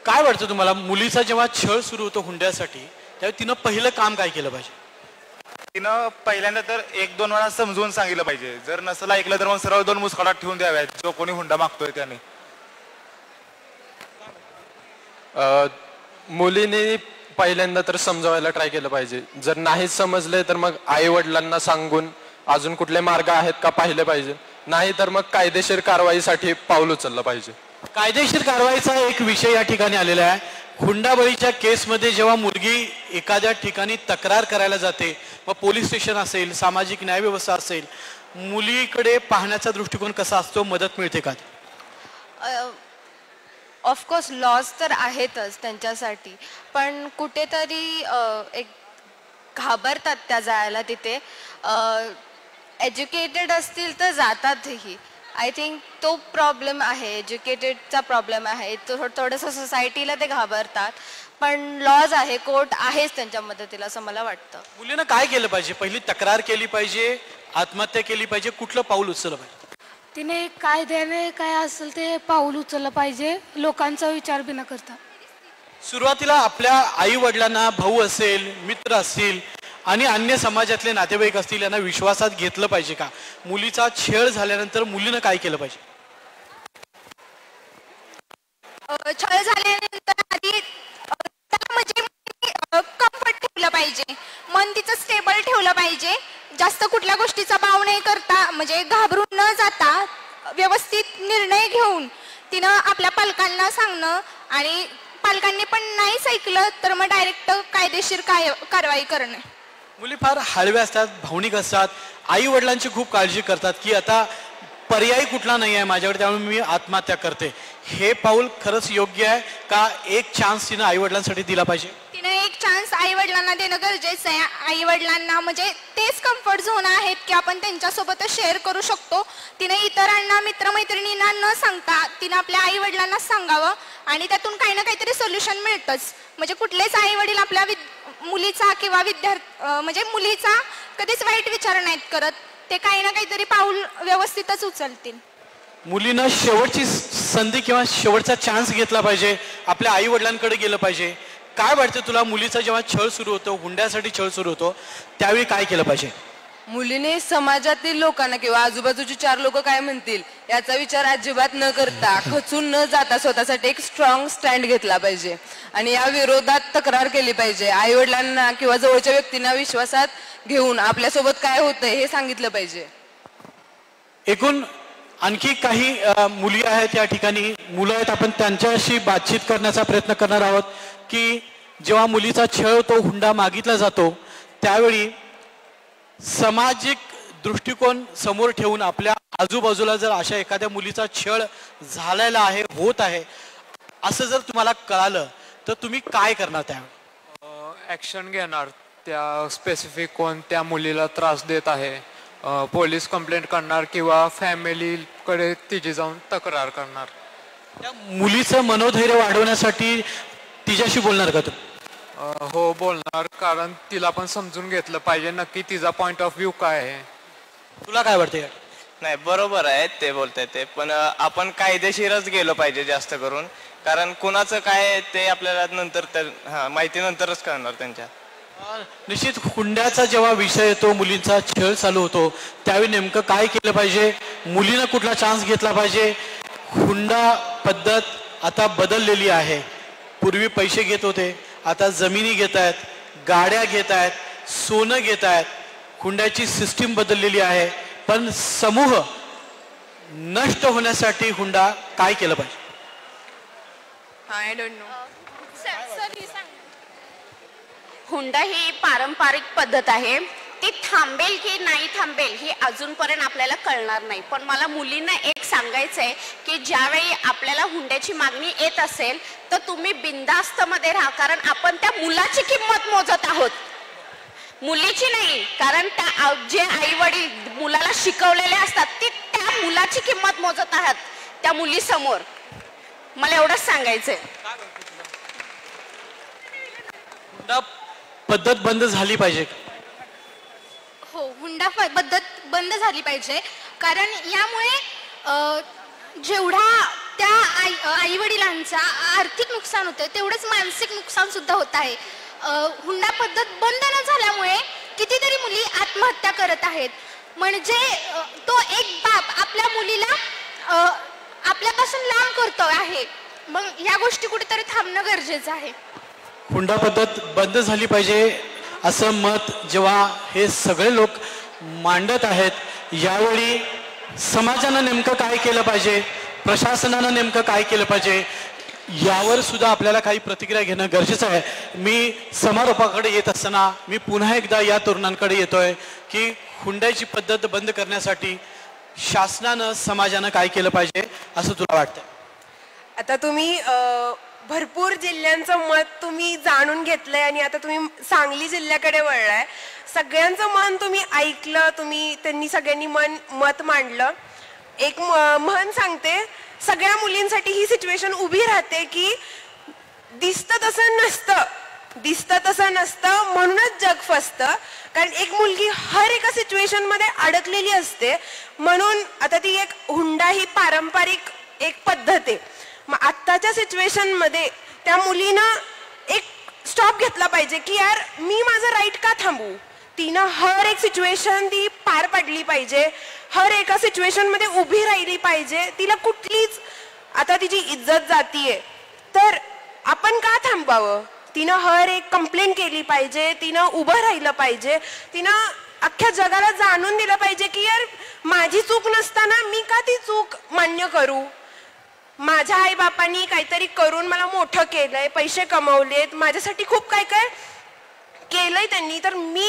काय वाटतं तुम्हाला, मुलीचा जेव्हा छळ सुरू होतो हुंड्यासाठी त्यावेळी तिनं पहिलं काम काय केलं पाहिजे? तिनं पहिल्यांदा तर 1-2 वेळा समजून सांगितलं पाहिजे. जर नसेल ऐकलं तर मग सरळ 2 मुस्काटात ठेवून द्याव्यात जो कोणी हुंडा मागतोय त्याने. मुलीने पहिल्यांदा तर समजावायला ट्राय केलं पाहिजे. जर नाहीच समजले तर मग आई वडिलांना सांगून अजून कुठले मार्ग आहेत का पाहिले पाहिजे. नाही तर मग कायदेशीर कारवाईसाठी पाऊल उचललं पाहिजे. कायदेशीर कारवाईचा एक विषय या ठिकाणी आलेला आहे. हुंडाबळीच्या केसमध्ये जेव्हा मुलगी एखाद्या ठिकाणी तक्रार करायला जाते, मग पोलीस स्टेशन असेल, सामाजिक न्याय व्यवस्था असेल, मुलीकडे पाहण्याचा दृष्टिकोन कसा असतो? मदत मिळते का? ऑफकोर्स लॉज तर आहेतच त्यांच्यासाठी, पण कुठेतरी एक घाबरतात त्या जायला तिथे. एज्युकेटेड असतील तर जातातही. आय थिंक तो प्रॉब्लेम आहे, एज्युकेटेडचा प्रॉब्लेम आहे. थोडंसं सोसायटीला ते घाबरतात, पण लॉज आहे, कोर्ट आहेच त्यांच्या मदतीला असं मला वाटतं. मुलीनं काय केलं पाहिजे? पहिली तक्रार केली पाहिजे, आत्महत्या केली पाहिजे, कुठलं पाऊल उचललं पाहिजे? तिने कायद्याने काय असेल ते पाऊल उचललं पाहिजे, लोकांचा विचार बी न करता. सुरुवातीला आपल्या आई वडिलांना, भाऊ असेल, मित्र असतील, आणि अन्य समाजातले नातेवाईक असतील यांना विश्वासात घेतलं पाहिजे का? मुलीचा छळ झाल्यानंतर मुलीनं काय केलं पाहिजे? छळ झाल्यानंतर आधी म्हणजे कम्फर्ट ठेवलं पाहिजे, मन तिचं स्टेबल ठेवलं पाहिजे, जास्त कुठल्या गोष्टीचा भाव नाही करता, म्हणजे घाबरून न जाता व्यवस्थित निर्णय घेऊन तिनं आपल्या पालकांना सांगणं, आणि पालकांनी पण नाहीच ऐकलं तर मग डायरेक्ट कायदेशीर कारवाई करणं. मुली फार हळव्या असतात, भावनिक असतात, आई वडिलांची खूप काळजी करतात की आता पर्याय कुठला नाही आहे माझ्याकडे, त्यामुळे मी आत्महत्या करते. हे पाऊल खरंच योग्य आहे का? एक चान्स तिनं आई वडिलांसाठी दिला पाहिजे. तिने एक चान्स आई वडिलांना देणं गरजेचं आहे. आई वडिलांना म्हणजे तेच कम्फर्ट झोन आहेत की आपण त्यांच्यासोबतच शेअर करू शकतो. तिने इतरांना मित्रमैत्रिणींना न सांगता तिने आपल्या आई वडिलांना सांगावं, आणि त्यातून काही ना काहीतरी सोल्युशन मिळतंच. म्हणजे कुठलेच आई वडील आपल्या मुलीचा किंवा म्हणजे मुलीचा कधीच वाईट विचार नाहीत करत. ते काही ना काहीतरी पाऊल व्यवस्थितच उचलतील. मुलीनं शेवटची संधी किंवा शेवटचा चान्स घेतला पाहिजे, आपल्या आई वडिलांकडे गेलं पाहिजे. काय वाटतं तुला, मुलीचा जेव्हा छळ सुरू होतो, हुंड्यासाठी छळ सुरू होतो, त्यावेळी काय केलं पाहिजे? मुलीने समाजातील लोकांना किंवा आजूबाजूची 4 लोक काय म्हणतील याचा विचार अजिबात न करता, खचून न जाता स्वतःसाठी एक स्ट्रॉंग स्टँड घेतला पाहिजे आणि या विरोधात तक्रार केली पाहिजे. आई वडिलांना किंवा जवळच्या व्यक्तींना विश्वासात घेऊन आपल्यासोबत काय होतंय हे सांगितलं पाहिजे. एकूण आणखी काही मुली आहेत या ठिकाणी, मुलं आहेत, आपण त्यांच्याशी बातचीत करण्याचा प्रयत्न करणार आहोत की जेव्हा मुलीचा छळ होतो, हुंडा मागितला जातो, त्यावेळी सामाजिक दृष्टिकोन समोर ठेवून आपल्या आजूबाजूला जर अशा एखाद्या मुलीचा छळ झालेला आहे, होत आहे, असं जर तुम्हाला कळालं तर तुम्ही काय करणार? त्यावेळी ॲक्शन घेणार, त्या स्पेसिफिक कोण त्या मुलीला त्रास देत आहे, पोलीस कंप्लेंट करणार किंवा फॅमिलीकडे तिची जाऊन तक्रार करणार. त्या मुलीचं मनोधैर्य वाढवण्यासाठी तिच्याशी बोलणार का तुम्ही? हो, बोलणार, कारण तिला पण समजून घेतलं पाहिजे नक्की तिचा पॉइंट ऑफ व्ह्यू काय आहे. तुला काय वाटते? नाही, बरोबर आहे ते बोलताय ते, पण आपण कायदेशीरच गेलो पाहिजे जास्त करून, कारण कुणाचं काय ते आपल्याला नंतर माहिती नंतरच कळणार त्यांच्या. निश्चित हुंड्याचा जेव्हा विषय येतो, मुलींचा छळ चालू होतो, त्यावेळी नेमकं काय केलं पाहिजे? मुलीनं कुठला चान्स घेतला पाहिजे? हुंडा पद्धत आता बदललेली आहे. पूर्वी पैसे घेत होते, आता जमिनी घेत आहेत, गाड्या घेत आहेत, सोनं घेत आहेत. हुंड्याची सिस्टीम बदललेली आहे. पण समूह नष्ट होण्यासाठी हुंडा काय केलं पाहिजे? I don't know. हुंडा ही पारंपरिक पद्धत आहे, ती थांबेल की नाही थांबेल हे अजूनपर्यंत आपल्याला कळणार नाही. पण मला मुलींना एक सांगायचं आहे की ज्यावेळी आपल्याला हुंड्याची मागणी येत असेल तर तुम्ही बिनधास्त मध्ये राहा, कारण आपण त्या मुलाची किंमत मोजत आहोत, मुलीची नाही. कारण त्या जे आई वडील मुलाला शिकवलेले असतात ते त्या मुलाची किंमत मोजत आहात त्या मुलीसमोर. मला एवढंच सांगायचंय. हुंडा पद्धत बंद झाली पाहिजे. हो, हुंडा पद्धत बंद झाली पाहिजे, कारण यामुळे जेवढा त्या आई वडिलांचा आर्थिक नुकसान होतं तेवढंच मानसिक नुकसान सुद्धा होत आहे. हुंडा पद्धत बंद न झाल्यामुळे कितीतरी मुली आत्महत्या करत आहेत. म्हणजे तो एक बाप आपल्या मुलीला आपल्यापासून लांब करतो आहे. मग या गोष्टी कुठेतरी थांबणं गरजेचं आहे. हुंडा पद्धत बंद झाली पाहिजे असं मत जेव्हा हे सगळे लोक मांडत आहेत, यावेळी समाजानं नेमकं काय केलं पाहिजे, प्रशासनानं नेमकं काय केलं पाहिजे, यावर सुद्धा आपल्याला काही प्रतिक्रिया घेणं गरजेचं आहे. मी समारोपाकडे येत असताना मी पुन्हा एकदा या तरुणांकडे येतोय की हुंड्याची पद्धत बंद करण्यासाठी शासनानं, समाजानं काय केलं पाहिजे असं तुला वाटतं? आता तुम्ही भरपूर जिल्ह्यांचं मत तुम्ही जाणून घेतलंय आणि आता तुम्ही सांगली जिल्ह्याकडे वळलाय. सगळ्यांचं मन तुम्ही ऐकलं, त्यांनी सगळ्यांनी मत मांडलं. एक म्हण सांगते, सगळ्या मुलींसाठी ही सिच्युएशन उभी राहते की दिसतं तसं नसतं म्हणूनच जग फसतं. कारण एक मुलगी हर एका सिच्युएशन मध्ये अडकलेली असते. म्हणून आता ती एक हुंडा ही पारंपरिक एक पद्धत आहे. मग आत्ताच्या सिच्युएशन मध्ये त्या मुलीनं एक स्टॉप घेतला पाहिजे की यार मी माझं राईट का थांबू, तिनं हर एक सिच्युएशन ती पार पाडली पाहिजे, हर एका सिच्युएशन मध्ये उभी राहिली पाहिजे. तिला कुठलीच आता तिची इज्जत जातीये तर आपण का थांबवावं? तिनं हर एक कंप्लेंट केली पाहिजे, तिनं उभं राहिलं पाहिजे, तिनं अख्ख्या जगाला जाणून दिलं पाहिजे की यार माझी चूक नसताना मी का ती चूक मान्य करू. माझ्या आई बापांनी काहीतरी करून मला मोठं केलंय, पैसे कमवलेत, माझ्यासाठी खूप काय काय केलंय त्यांनी, तर मी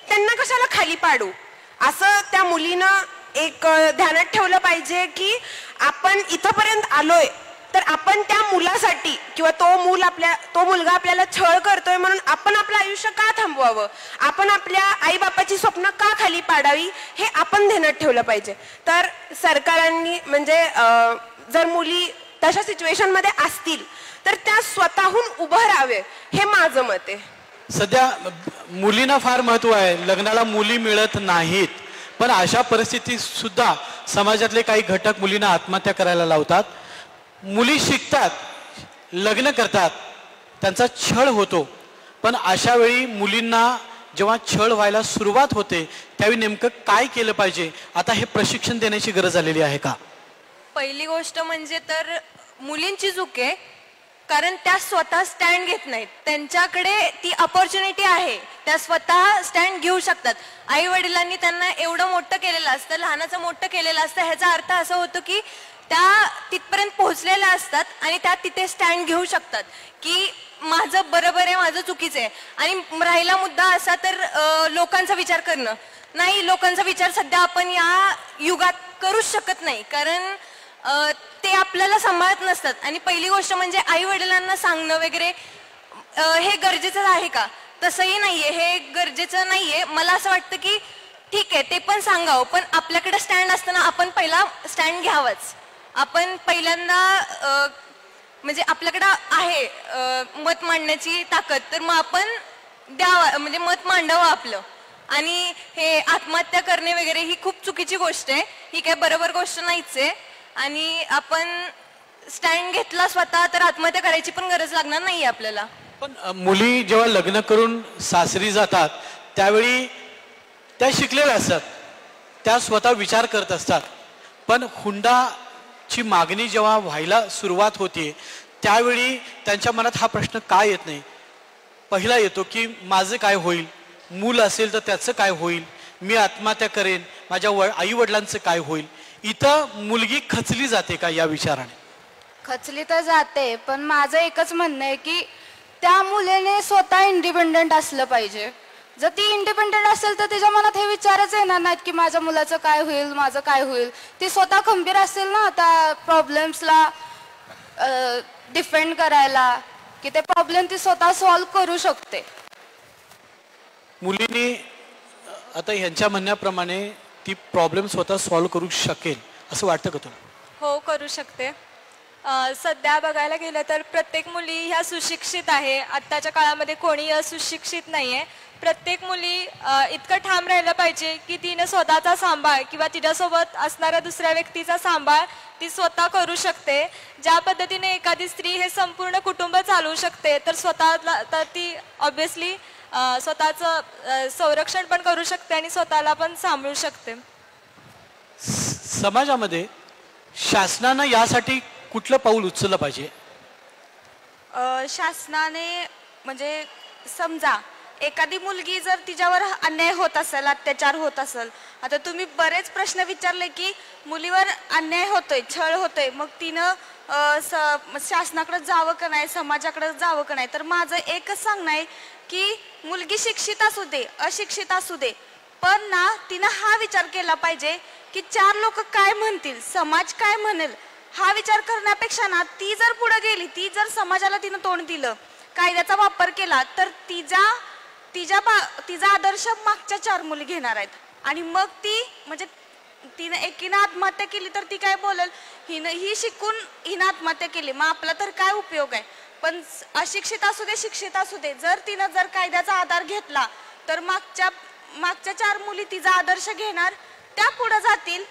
त्यांना कशाला खाली पाडू. असं त्या मुलीनं एक ध्यानात ठेवलं पाहिजे की आपण इथपर्यंत आलोय तर आपण त्या मुलासाठी किंवा तो मुलगा आपल्याला छळ करतोय म्हणून आपण आपलं आयुष्य का थांबवावं, आपण आपल्या आई बापाची स्वप्न का खाली पाडावी हे आपण ध्यानात ठेवलं पाहिजे. तर सरकारांनी म्हणजे जर मुली तशा सिच्युएशन मध्ये असतील तर त्या स्वतःहून उभं राहावे हे माझं मत आहे. सध्या मुलींना फार महत्व आहे, लग्नाला मुली मिळत नाहीत, पण अशा परिस्थितीत सुद्धा समाजातले काही घटक मुलींना आत्महत्या करायला लावतात. मुली शिकतात, लग्न करतात, त्यांचा छळ होतो, पण अशा वेळी मुलींना जेव्हा छळ व्हायला सुरुवात होते त्यावेळी नेमकं काय केलं पाहिजे, आता हे प्रशिक्षण देण्याची गरज आलेली आहे का? पहिली गोष्ट म्हणजे तर मुलींची चूक आहे, कारण त्या स्वतः स्टँड घेत नाहीत. त्यांच्याकडे ती अपॉर्च्युनिटी आहे, त्या स्वतः स्टँड घेऊ शकतात. आई वडिलांनी त्यांना एवढं मोठं केलेलं असतं, लहानाचं मोठं केलेलं असतं, ह्याचा अर्थ असा होतो की त्या तिथपर्यंत पोहोचलेल्या असतात आणि त्या तिथे स्टँड घेऊ शकतात की माझं बरोबर आहे, माझं चुकीचं आहे. आणि राहिला मुद्दा असा तर लोकांचा विचार करणं नाही, लोकांचा विचार सध्या आपण या युगात करूच शकत नाही, कारण ते आपल्याला सांभाळत नसतात. आणि पहिली गोष्ट म्हणजे आई वडिलांना सांगणं वगैरे हे गरजेचं आहे का? तसंही नाहीये, हे गरजेचं नाहीये. मला असं वाटतं की ठीक आहे ते पण सांगावं, पण आपल्याकडे स्टँड असताना आपण पहिला स्टँड घ्यावंच. आपण पहिल्यांदा म्हणजे आपल्याकडं आहे मत मांडण्याची ताकद, तर मग आपण द्यावं, म्हणजे मत मांडावं आपलं. आणि हे आत्महत्या करणे वगैरे ही खूप चुकीची गोष्ट आहे, ही काय बरोबर गोष्ट नाहीच आहे. आणि आपण स्टँड घेतला स्वतः तर आत्महत्या करायची पण गरज लागणार नाही आपल्याला. पण मुली जेव्हा लग्न करून सासरी जातात त्यावेळी त्या शिकलेल्या असतात, त्या स्वतः विचार करत असतात, पण हुंडाची मागणी जेव्हा व्हायला सुरुवात होते त्यावेळी त्यांच्या मनात हा प्रश्न का येत नाही? पहिला येतो की माझं काय होईल, मूल असेल तर त्याचं काय होईल, मी आत्महत्या करेन, माझ्या आई वडिलांचं काय होईल. इथं मुलगी खचली जाते का या विचाराने? खचली तर जाते, पण माझं एकच म्हणणं आहे की त्या मुलीने स्वतः इंडिपेंडंट असलं पाहिजे. जर ती इंडिपेंडंट असेल तर तिच्या मनात हे विचारच येणार नाहीत की माझ्या मुलाचं काय होईल, माझं काय होईल. ती स्वतः खंबीर असेल ना त्या प्रॉब्लेम्सला डिफेंड करायला, की ते प्रॉब्लेम ती स्वतः सॉल्व्ह करू शकते. मुलींनी आता ह्यांच्या म्हणण्याप्रमाणे ती प्रॉब्लेम स्वतः सॉल्व्ह करू शकेल असं वाटतं का तुला? हो, करू शकते. सध्या बघायला गेलं तर प्रत्येक मुली ह्या सुशिक्षित आहे. आत्ताच्या काळामध्ये कोणी असुशिक्षित नाही आहे. प्रत्येक मुली इतकं ठाम राहिलं पाहिजे की तिने स्वतःचा सांभाळ किंवा तिच्यासोबत असणाऱ्या दुसऱ्या व्यक्तीचा सांभाळ ती स्वतः करू शकते. ज्या पद्धतीने एखादी स्त्री हे संपूर्ण कुटुंब चालवू शकते तर स्वतःला तर ती ऑब्विसली स्वतःचं संरक्षण पण करू शकते आणि स्वतःला पण सांभाळू शकते. समाजामध्ये शासनानं यासाठी कुठलं पाऊल उचललं पाहिजे? शासनाने म्हणजे समजा एखादी मुलगी जर तिच्यावर अन्याय होत असेल, अत्याचार होत असेल, आता तुम्ही बरेच प्रश्न विचारले की मुलीवर अन्याय होतोय, छळ होतोय, मग तिनं शासनाकडे जावं का नाही, समाजाकडे जावं का नाही. तर माझं एकच सांगणं आहे की मुलगी शिक्षित असू दे, अशिक्षित असू दे, पण ना तिनं हा विचार केला पाहिजे की चार लोक काय म्हणतील, समाज काय म्हणेल, हा विचार करण्यापेक्षा ना ती जर पुढे गेली, ती जर समाजाला तिनं तोंड दिलं, कायद्याचा वापर केला, तर तिचा आदर्श मागच्या चार मुली घेणार आहेत. आणि मग ती म्हणजे तिनं एकीनं आत्महत्या केली तर ती काय बोलेल, ही शिकून हिनं आत्महत्या केली, मग आपला तर काय उपयोग आहे. पण अशिक्षित असू दे, शिक्षित असू दे, जर तिनं जर कायद्याचा आधार घेतला तर मागच्या चार मुली तिचा आदर्श घेणार, त्या पुढे जातील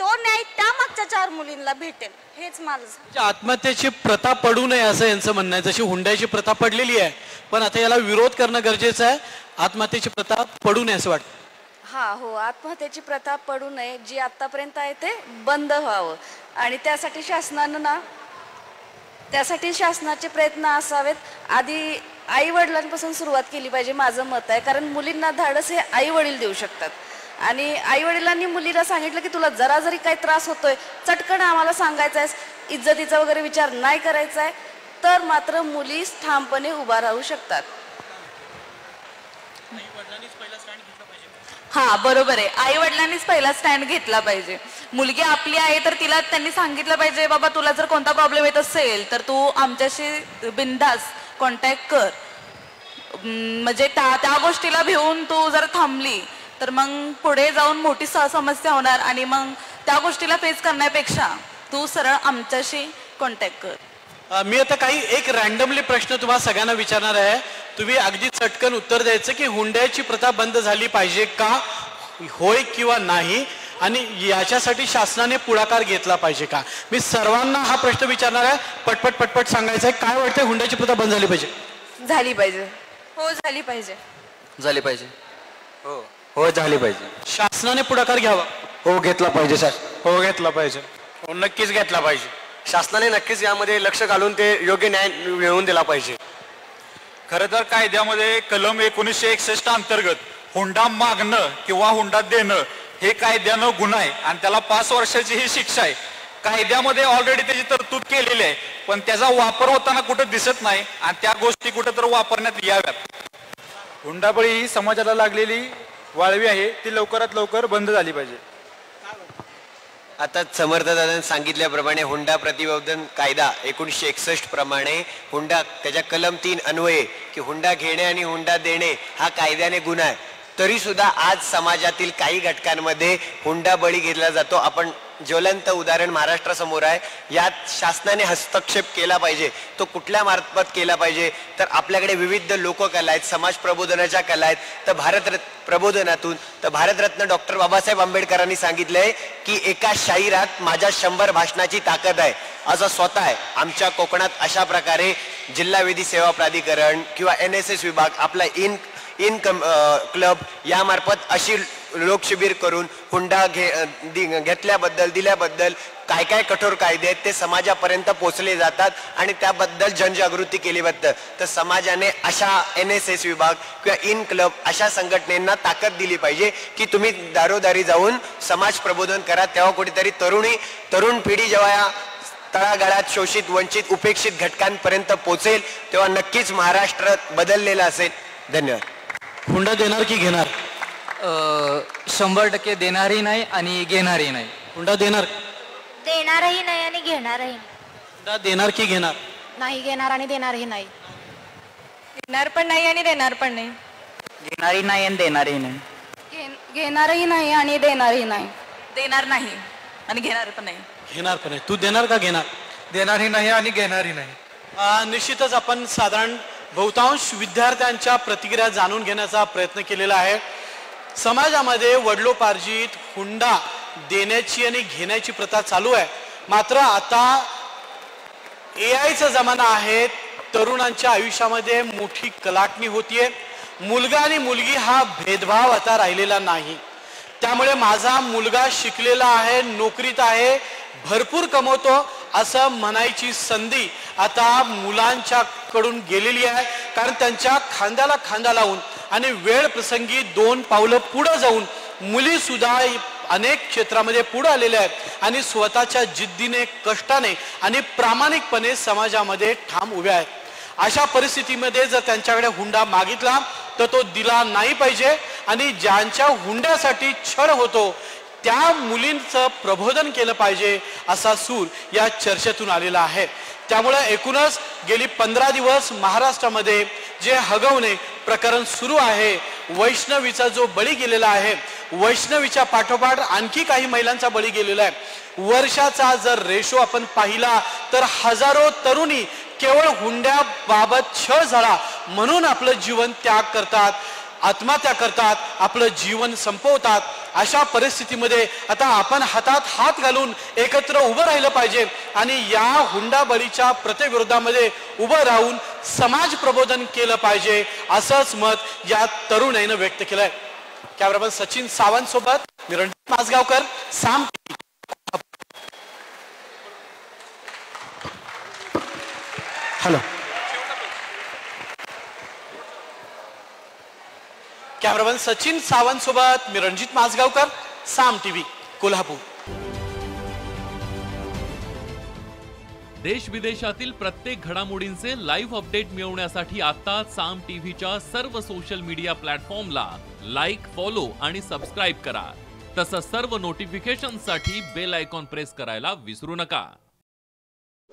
तो न्याय त्या मागच्या 4 मुलींना भेटेल, हेच माझं. आत्महत्येची प्रथा पडू नये असं यांचं म्हणणं आहे. जशी हुंड्याची प्रथा पडलेली आहे, पण आता याला विरोध करणं गरजेचं आहे. आत्महत्येची प्रथा पडू नये असं वाटतं. हा हो, आत्महत्येची प्रथा पडू नये, जी आतापर्यंत आहे ते बंद व्हावं आणि त्यासाठी शासनाचे प्रयत्न असावेत. आधी आई वडिलांपासून सुरुवात केली पाहिजे, माझं मत आहे. कारण मुलींना धाडस हे आई वडील देऊ शकतात आणि आई वडिलांनी मुलीला सांगितलं की तुला जरा जरी काही त्रास होतोय चटकन आम्हाला सांगायचा आहे, इज्जतीचा वगैरे विचार नाही करायचा आहे, तर मात्र मुली ठामपणे उभा राहू शकतात. हा बरोबर आहे, आई वडिलांनीच पहिला स्टँड घेतला पाहिजे. मुलगी आपली आहे तर तिला त्यांनी सांगितलं पाहिजे, बाबा तुला जर कोणता प्रॉब्लेम येत असेल तर तू आमच्याशी बिनधास्त कॉन्टॅक्ट कर. म्हणजे त्या गोष्टीला भिवून तू जर थांबली तर मग पुढे जाऊन मोठी समस्या होणार आणि मग त्या गोष्टीला फेस करण्यापेक्षा तू सरळ आमच्याशी कॉन्टॅक्ट कर. मी आता काही एक रॅन्डमली प्रश्न तुम्हाला सगळ्यांना विचारणार आहे. तुम्ही अगदी चटकन उत्तर द्यायचं की हुंड्याची प्रथा बंद झाली पाहिजे का, होय किंवा नाही, आणि याच्यासाठी शासनाने पुढाकार घेतला पाहिजे का. मी सर्वांना हा प्रश्न विचारणार आहे, पटपट पटपट सांगायचं आहे. काय वाटतंय, हुंड्याची प्रथा बंद झाली पाहिजे? झाली पाहिजे. हो झाली पाहिजे. झाली पाहिजे. हो हो झाली पाहिजे. शासनाने पुढाकार घ्यावा. हो घेतला पाहिजे सर. हो घेतला पाहिजे. हो नक्कीच घेतला पाहिजे. शासनाने नक्कीच यामध्ये लक्ष घालून ते योग्य न्याय मिळवून दिला पाहिजे. खरं तर कायद्यामध्ये कलम 1961 अंतर्गत हुंडा मागणं किंवा हुंडा देणं हे कायद्यानं गुन्हा आहे आणि त्याला 5 वर्षाची ही शिक्षा आहे. कायद्यामध्ये ऑलरेडी त्याची तरतूद केलेली आहे, पण त्याचा वापर होताना कुठं दिसत नाही आणि त्या गोष्टी कुठं तर वापरण्यात याव्यात. हुंडाबळी ही समाजाला लागलेली वाळवी आहे, ती लवकरात लवकर बंद झाली पाहिजे. आता समर्थदादांनी सांगितल्याप्रमाणे हुंडा प्रतिबंधन कायदा 1961 प्रमाणे हुंडा त्याच्या कलम 3 अन्वये की हुंडा घेणे आणि हुंडा देणे हा कायद्याने गुन्हा आहे. तरी सुद्धा आज समाजातील काही घटकांमध्ये हुंडा बळी घेतला जातो. आपण ज्वलंत उदाहरण महाराष्ट्रासमोर आहे. यात शासनाने हस्तक्षेप केला पाहिजे. तो कुठल्या मार्फत केला पाहिजे तर आपल्याकडे विविध लोककला आहेत, समाज प्रबोधनाच्या कला आहेत. तर प्रबोधनातून तर भारतरत्न डॉक्टर बाबासाहेब आंबेडकरांनी सांगितलंय की एका शाहिरात माझ्या 100 भाषणाची ताकद आहे. असं स्वतः आहे. आमच्या कोकणात अशा प्रकारे जिल्हा विधी सेवा प्राधिकरण किंवा NSS विभाग आपला इन क्लब यामार्फत अशी लोकशिबिर करून हुंडा घेतल्याबद्दल दिल्याबद्दल काय काय कठोर कायदे आहेत ते समाजापर्यंत पोहोचले जातात आणि त्याबद्दल जनजागृती केली जाते. तर समाजाने अशा NSS विभाग किंवा इन क्लब अशा संघटनेंना ताकद दिली पाहिजे की तुम्ही दारोदारी जाऊन समाज प्रबोधन करा. तेव्हा कुठेतरी तरुण पिढी जेव्हा तळागाळात शोषित वंचित उपेक्षित घटकांपर्यंत पोहोचेल तेव्हा नक्कीच महाराष्ट्र बदललेला असेल. धन्यवाद. हुंडा देणार की घेणार? 100% देणारही नाही आणि घेणारही नाही. हुंडा देणारही नाही आणि घेणारही नाही. हुंडा देणार की घेणार? नाही घेणार आणि देणारही नाही. घेणार पण नाही आणि देणार पण नाही. घेणारही नाही आणि देणारही नाही. घेणारही नाही आणि देणारही नाही. देणार नाही आणि घेणार पण नाही. घेणार पण नाही. तू देणार का घेणार? देणारही नाही आणि घेणारही नाही. निश्चितच आपण साधारण बहुतांश विद्यार्थ्यांच्या प्रतिक्रिया जाणून घेण्याचा प्रयत्न केलेला आहे. समाजामध्ये वडिलोपार्जित हुंडा देण्याची आणि घेण्याची प्रथा चालू आहे. मात्र आता AIचा जमाना आहे. तरुणांच्या आयुष्यामध्ये मोठी कलाटणी होतीये. मुलगा आणि मुलगी हा भेदभाव आता राहिलेला नाही. त्यामुळे माझा मुलगा शिकलेला आहे, नोकरीत आहे, भरपूर कमवतो असं म्हणायची संधी आता मुलांच्या कडून गेलेली आहे. कारण त्यांच्या खांद्याला खांदा लावून आणि वेळ प्रसंगी 2 पावलं पुढे जाऊन मुली सुद्धा अनेक क्षेत्रामध्ये पुढे आलेल्या आहेत आणि स्वतःच्या जिद्दीने, कष्टाने आणि प्रामाणिकपणे समाजामध्ये ठाम उभ्या आहेत. अशा परिस्थितीमध्ये जर त्यांच्याकडे हुंडा मागितला तर तो दिला नाही पाहिजे आणि ज्यांच्या हुंड्यासाठी छळ होतो त्या मुलींचं प्रबोधन केलं पाहिजे असा सूर या चर्चेतून आलेला आहे. त्यामुळे एकूणच गेली 15 दिवस महाराष्ट्रामध्ये जे हगवणे प्रकरण सुरू आहे, वैष्णवीचा जो बळी गेलेला आहे, वैष्णवीच्या पाठोपाठ आणखी काही महिलांचा बळी गेलेला आहे. वर्षाचा जर रेशो आपण पाहिला तर हजारो तरुणी केवळ हुंड्याबाबत छळ झाला म्हणून आपलं जीवन त्याग करतात. आत्महत्या करतात, आपलं जीवन संपवतात. अशा परिस्थितीमध्ये आता आपण हातात हात घालून एकत्र उभं राहिलं पाहिजे आणि या हुंडाबळीच्या प्रत्येविरोधामध्ये उभं राहून समाज प्रबोधन केलं पाहिजे, असंच मत या तरुणाईनं व्यक्त केलंय. कॅमेरामन सचिन सावंत सोबत मी रणजित माजगावकर, साम. हॅलो. कॅमेरामन सचिन सावंत सोबत मी रणजित माजगावकर, साम टीव्ही, कोल्हापूर. देश विदेशातील प्रत्येक घडामोडींचे लाईव्ह अपडेट मिळवण्यासाठी आता साम टीव्हीच्या सर्व सोशल मीडिया प्लॅटफॉर्मला लाईक, फॉलो आणि सबस्क्राईब करा. तसंच सर्व नोटिफिकेशनसाठी बेल आयकॉन प्रेस करायला विसरू नका.